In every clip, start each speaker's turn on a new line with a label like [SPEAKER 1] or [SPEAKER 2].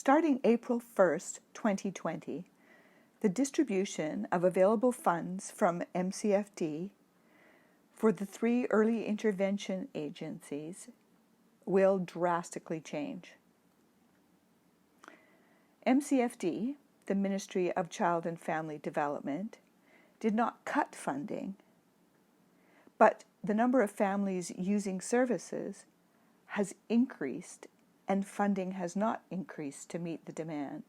[SPEAKER 1] Starting April 1st, 2020, the distribution of available funds from MCFD for the 3 early intervention agencies will drastically change. MCFD, the Ministry of Child and Family Development, did not cut funding, but the number of families using services has increased and funding has not increased to meet the demand.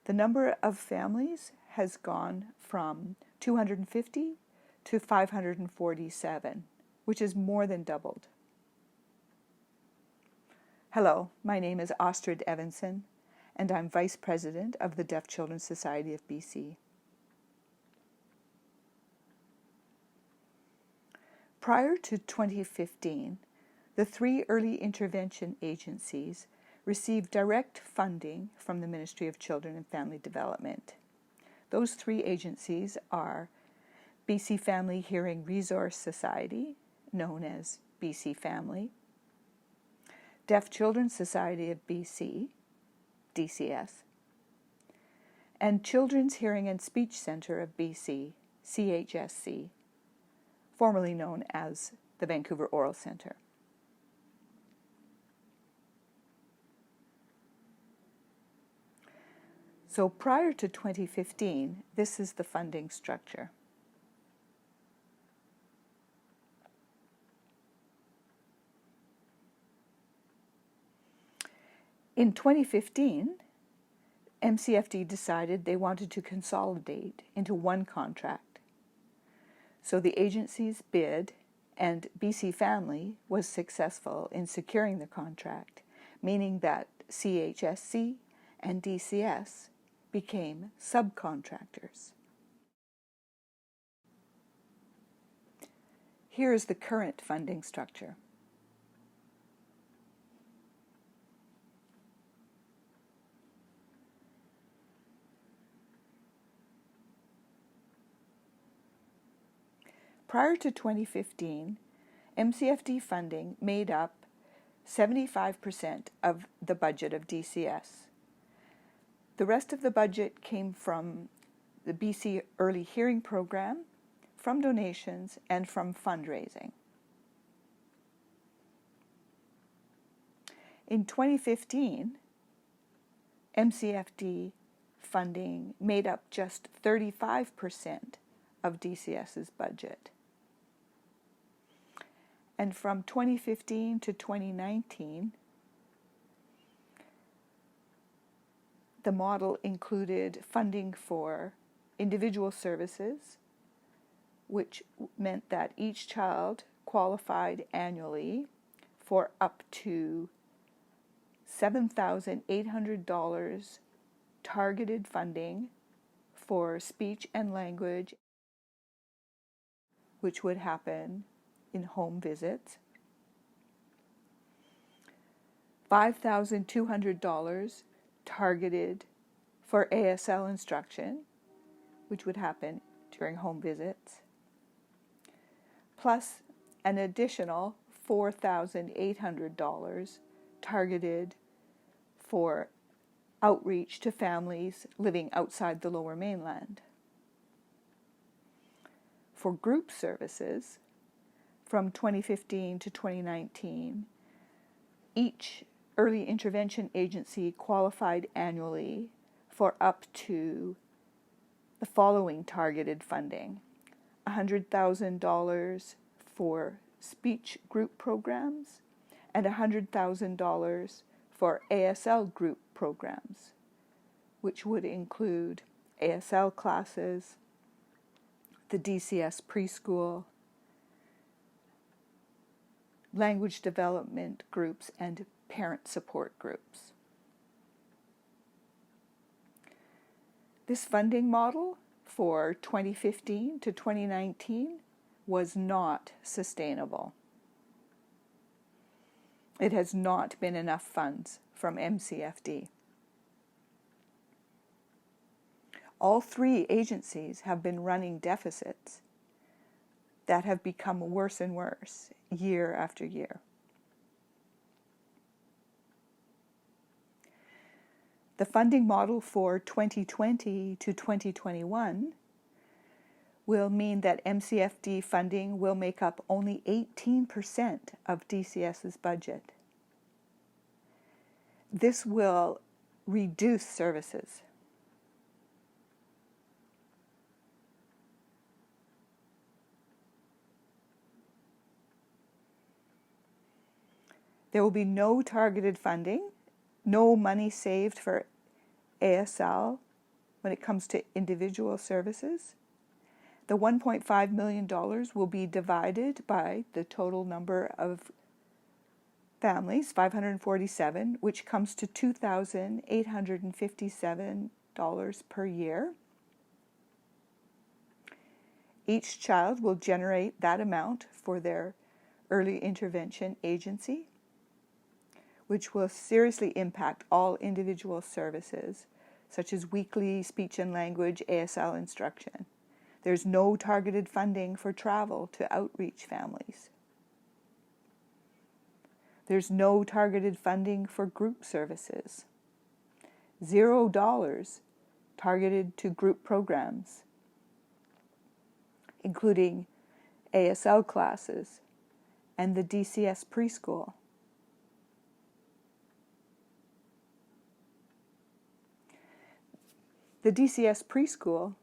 [SPEAKER 1] The number of families has gone from 250 to 547, which is more than doubled. Hello, my name is Astrid Evanson, and I'm Vice President of the Deaf Children's Society of BC. Prior to 2015, the 3 early intervention agencies received direct funding from the Ministry of Children and Family Development. Those 3 agencies are BC Family Hearing Resource Society, known as BC Family, Deaf Children's Society of BC, DCS, and Children's Hearing and Speech Centre of BC, CHSC, formerly known as the Vancouver Oral Centre. So prior to 2015, this is the funding structure. In 2015, MCFD decided they wanted to consolidate into one contract. So the agencies bid, and BC Family was successful in securing the contract, meaning that CHSC and DCS became subcontractors. Here is the current funding structure. Prior to 2015, MCFD funding made up 75% of the budget of DCS. The rest of the budget came from the BC Early Hearing Program, from donations, and from fundraising. In 2015, MCFD funding made up just 35% of DCS's budget. And from 2015 to 2019, the model included funding for individual services, which meant that each child qualified annually for up to $7,800 targeted funding for speech and language, which would happen in home visits, $5,200 targeted for ASL instruction, which would happen during home visits, plus an additional $4,800 targeted for outreach to families living outside the Lower Mainland. For group services, from 2015 to 2019, each early intervention agency qualified annually for up to the following targeted funding: $100,000 for speech group programs and $100,000 for ASL group programs, which would include ASL classes, the DCS preschool, language development groups, and parent support groups. This funding model for 2015 to 2019 was not sustainable. It has not been enough funds from MCFD. All 3 agencies have been running deficits that have become worse and worse year after year. The funding model for 2020 to 2021 will mean that MCFD funding will make up only 18% of DCS's budget. This will reduce services. There will be no targeted funding, no money saved for ASL when it comes to individual services. The $1.5 million will be divided by the total number of families, 547, which comes to $2,857 per year. Each child will generate that amount for their early intervention agency, which will seriously impact all individual services, such as weekly speech and language ASL instruction. There's no targeted funding for travel to outreach families. There's no targeted funding for group services. $0 targeted to group programs, including ASL classes and the DCS preschool. The DCS preschool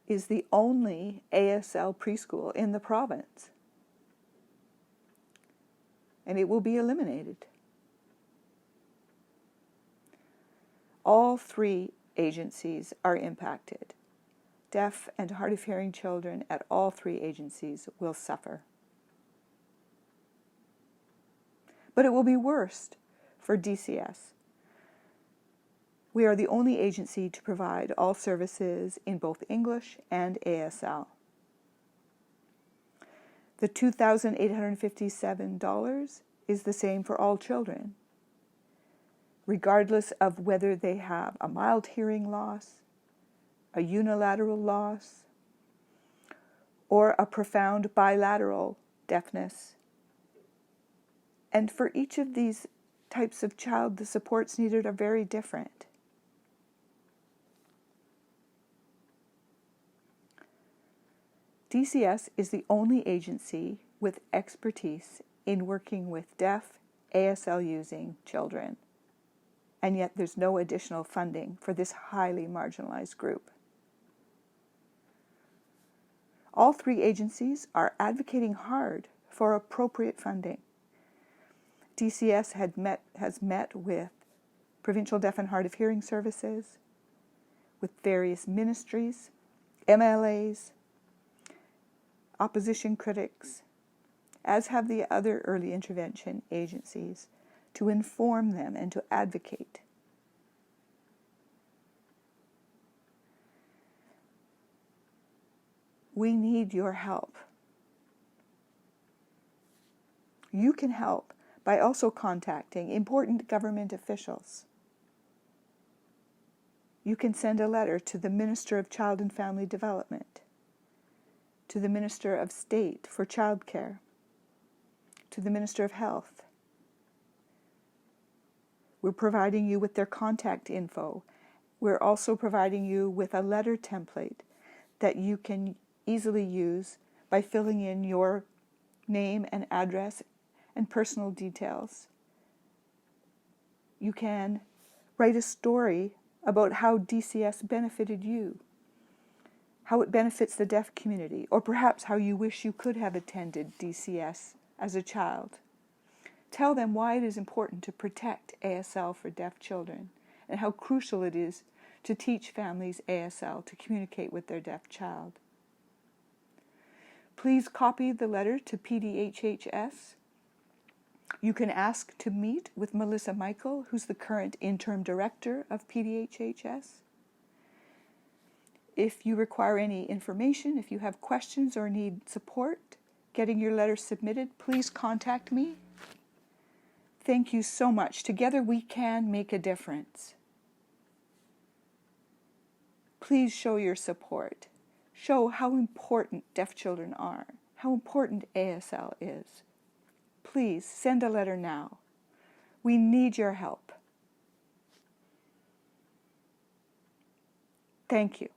[SPEAKER 1] is the only ASL preschool in the province, and it will be eliminated. All three agencies are impacted. Deaf and hard of hearing children at all three agencies will suffer. But it will be worse for DCS. We are the only agency to provide all services in both English and ASL. The $2,857 is the same for all children, regardless of whether they have a mild hearing loss, a unilateral loss, or a profound bilateral deafness. And for each of these types of child, the supports needed are very different. DCS is the only agency with expertise in working with deaf, ASL-using children, and yet there's no additional funding for this highly marginalized group. All three agencies are advocating hard for appropriate funding. DCS has met with Provincial Deaf and Hard of Hearing Services, with various ministries, MLAs, opposition critics, as have the other early intervention agencies, to inform them and to advocate. We need your help. You can help by also contacting important government officials. You can send a letter to the Minister of Child and Family Development, to the Minister of State for Childcare, to the Minister of Health. We're providing you with their contact info. We're also providing you with a letter template that you can easily use by filling in your name and address and personal details. You can write a story about how DCS benefited you, how it benefits the deaf community, or perhaps how you wish you could have attended DCS as a child. Tell them why it is important to protect ASL for deaf children and how crucial it is to teach families ASL to communicate with their deaf child. Please copy the letter to PDHHS. You can ask to meet with Melissa Michael, who's the current interim director of PDHHS. If you require any information, if you have questions or need support getting your letter submitted, please contact me. Thank you so much. Together we can make a difference. Please show your support. Show how important deaf children are, how important ASL is. Please send a letter now. We need your help. Thank you.